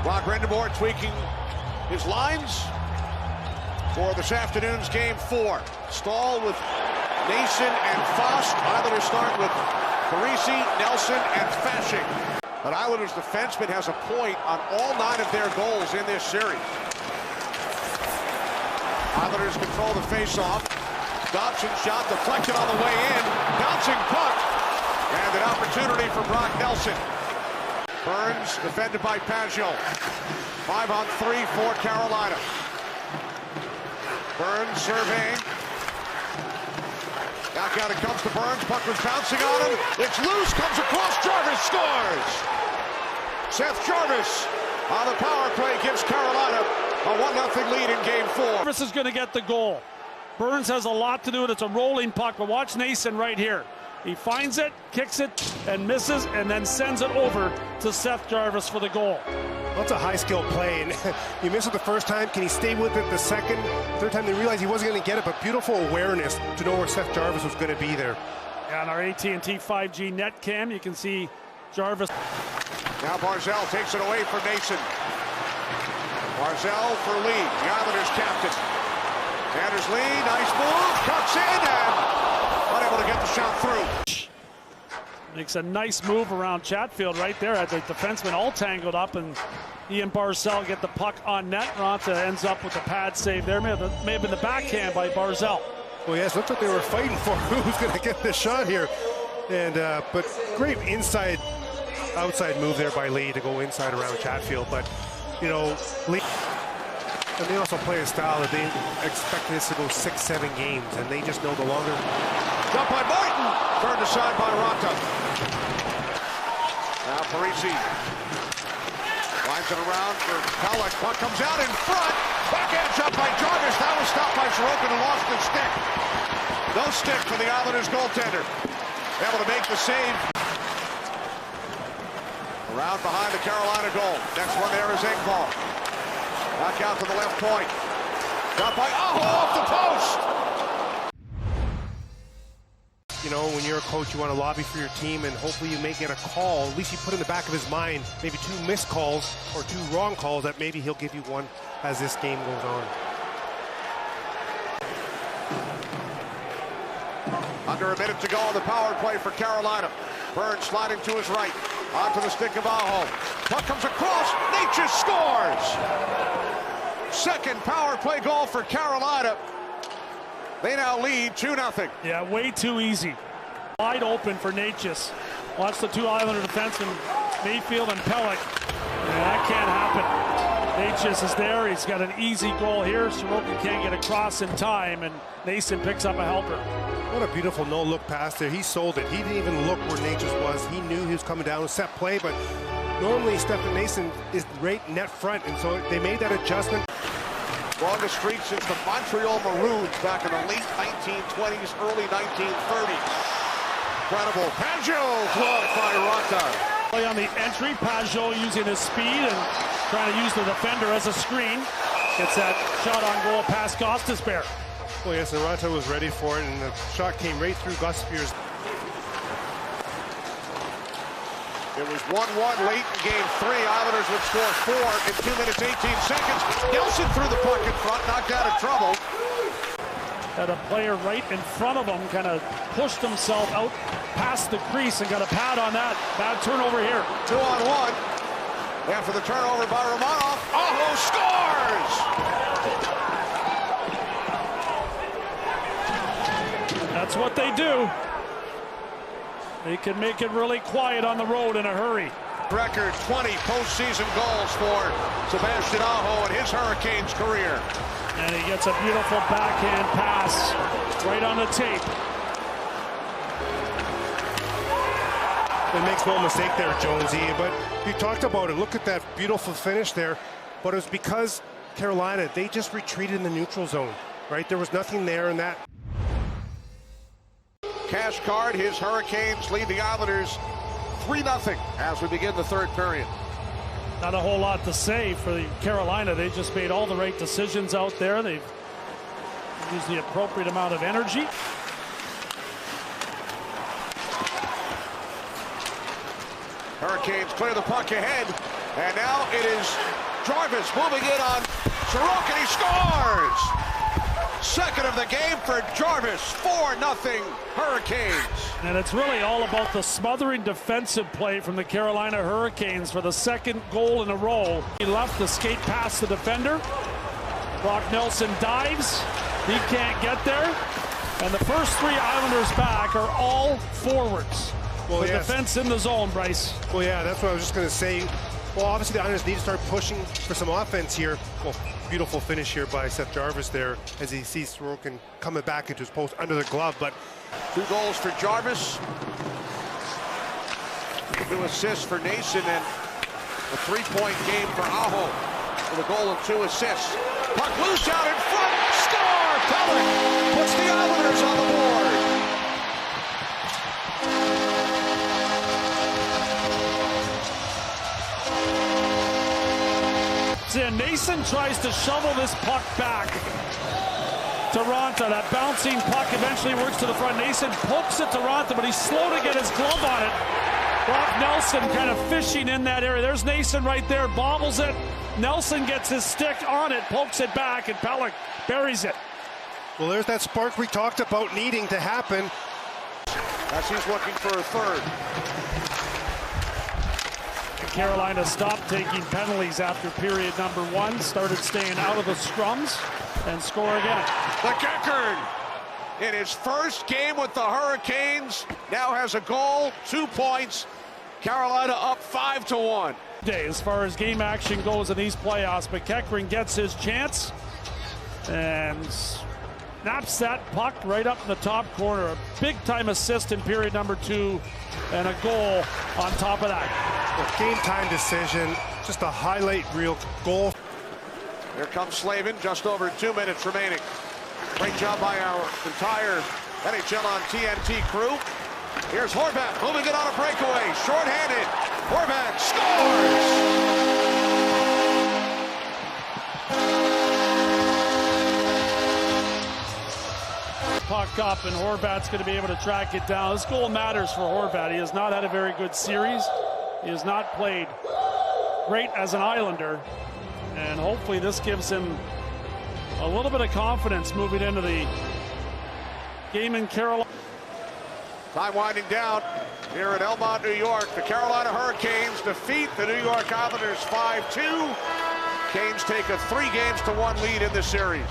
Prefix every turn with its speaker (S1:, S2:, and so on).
S1: Brock Rendemore tweaking his lines for this afternoon's Game 4. Stahl with Nason and Fost. Islanders start with Parisi, Nelson, and Fasching. But Islanders defenseman has a point on all 9 of their goals in this series. Islanders control the face-off. Dobson shot deflected on the way in. Bouncing puck. And an opportunity for Brock Nelson. Burns defended by Pajot. 5-on-3 for Carolina. Burns surveying. Back out it comes to Burns. Puck was bouncing on him. It's loose. Comes across. Jarvis scores. Seth Jarvis on the power play gives Carolina a 1-0 lead in Game 4.
S2: Jarvis is going to get the goal. Burns has a lot to do, and it's a rolling puck. But watch Nason right here. He finds it, kicks it, and misses, and then sends it over to Seth Jarvis for the goal.
S3: That's a high-skill play, and he missed it the first time. Can he stay with it the second, third time? They realized he wasn't going to get it, but beautiful awareness to know where Seth Jarvis was going to be there.
S2: Yeah, on our AT&T 5G net cam, you can see Jarvis.
S1: Now Barzal takes it away from Nason. Barzal for Lee, the Islanders captain. Anders Lee, nice move, cuts in, and unable to get the shot through.
S2: Makes a nice move around Chatfield right there. At the defenseman all tangled up, and he and Barzal get the puck on net. Ronta ends up with a pad save there. May have been the backhand by Barzal.
S3: Well, yes, looked like they were fighting for who's going to get this shot here. And but great outside move there by Lee to go inside around Chatfield. But, you know, Lee, and they also play a style that they expect this to go 6-7 games, and they just know the longer.
S1: Shot by Martin, turned aside by Ronta. Now Parisi lines it around for Pelech. Puck comes out in front. Backhand shot by Jarvis. That was stopped by Sorokin, who lost his stick. No stick for the Islanders goaltender. Able to make the save. Around behind the Carolina goal. Next one there is Engvall. Back out to the left point. Shot by Aho off the post.
S3: You know, when you're a coach, you want to lobby for your team, and hopefully you may get a call. At least you put in the back of his mind maybe 2 missed calls or 2 wrong calls that maybe he'll give you one as this game goes on.
S1: Under a minute to go on the power play for Carolina. Burns sliding to his right. Onto the stick of Aho. Puck comes across. Natchez scores. Second power play goal for Carolina. They now lead 2-0.
S2: Yeah, way too easy. Wide open for Natchez. Watch the 2 Islander defensemen, Mayfield and Pelech. Yeah, that can't happen. Natchez is there. He's got an easy goal here. Sorokin can't get across in time, and Nason picks up a helper.
S3: What a beautiful no-look pass there. He sold it. He didn't even look where Natchez was. He knew he was coming down, a set play, but normally Stefan Nason is right net front, and so they made that adjustment.
S1: Longest streak since the Montreal Maroons back in the late 1920s, early 1930s. Incredible. Pajot blocked by Ronta.
S2: Play on the entry. Pajot using his speed and trying to use the defender as a screen. Gets that shot on goal past Gostisbehere.
S3: Well, yes, and Ronta was ready for it, and the shot came right through Gostisbehere's.
S1: It was 1-1 late in Game 3. Islanders would score 4 in 2 minutes, 18 seconds. Nelson threw the puck in front, knocked out of trouble.
S2: Had a player right in front of him, kind of pushed himself out past the crease and got a pad on that. Bad turnover here.
S1: 2-on-1. After the turnover by Romanov, Aho scores!
S2: That's what they do. They can make it really quiet on the road in a hurry.
S1: Record 20 postseason goals for Sebastian Aho in his Hurricanes career.
S2: And he gets a beautiful backhand pass right on the tape.
S3: It makes no mistake there, Jonesy, but you talked about it. Look at that beautiful finish there. But it was because Carolina, they just retreated in the neutral zone, right? There was nothing there in that.
S1: Cash card, his Hurricanes lead the Islanders 3-0 as we begin the third period.
S2: Not a whole lot to say for the Carolina. They just made all the right decisions out there. They've used the appropriate amount of energy.
S1: Hurricanes clear the puck ahead. And now it is Jarvis moving in on Sorokin, and he scores! Second of the game for Jarvis, 4-0 Hurricanes.
S2: And it's really all about the smothering defensive play from the Carolina Hurricanes for the second goal in a row. He left the skate past the defender. Brock Nelson dives. He can't get there. And the first three Islanders back are all forwards.
S3: Well,
S2: with
S3: yes.
S2: Defense in the zone, Bryce.
S3: Well, yeah, that's what I was just going to say. Well, obviously the Islanders need to start pushing for some offense here. Well, beautiful finish here by Seth Jarvis there as he sees Sorokin coming back into his post under the glove. But
S1: 2 goals for Jarvis. 2 assists for Nason, and a 3-point game for Aho with a goal and 2 assists. Puck loose out in front. Score! Pellick puts the Islanders on the board.
S2: And Nason tries to shovel this puck back to Ronta. That bouncing puck eventually works to the front. Nason pokes it to Ronta, but he's slow to get his glove on it. Brock Nelson kind of fishing in that area. There's Nason right there, bobbles it. Nelson gets his stick on it, pokes it back, and Pellick buries it.
S3: well, there's that spark we talked about needing to happen.
S1: As he's looking for a third.
S2: Carolina stopped taking penalties after period number 1, started staying out of the scrums, and score again.
S1: MacEachern, in his first game with the Hurricanes, now has a goal, 2 points. Carolina up 5-1.
S2: As far as game action goes in these playoffs, MacEachern gets his chance and snaps that puck right up in the top corner. A big-time assist in period number 2, and a goal on top of that.
S3: Well, game time decision, just a highlight reel goal.
S1: Here comes Slavin, just over 2 minutes remaining. Great job by our entire NHL on TNT crew. Here's Horvat moving it on a breakaway, shorthanded. Horvat scores!
S2: Puck up, and Horvat's going to be able to track it down. This goal matters for Horvat. He has not had a very good series. He has not played great as an Islander, and hopefully this gives him a little bit of confidence moving into the game in Carolina.
S1: Time winding down here in Elmont, New York. The Carolina Hurricanes defeat the New York Islanders 5-2. Canes take a 3-1 lead in the series.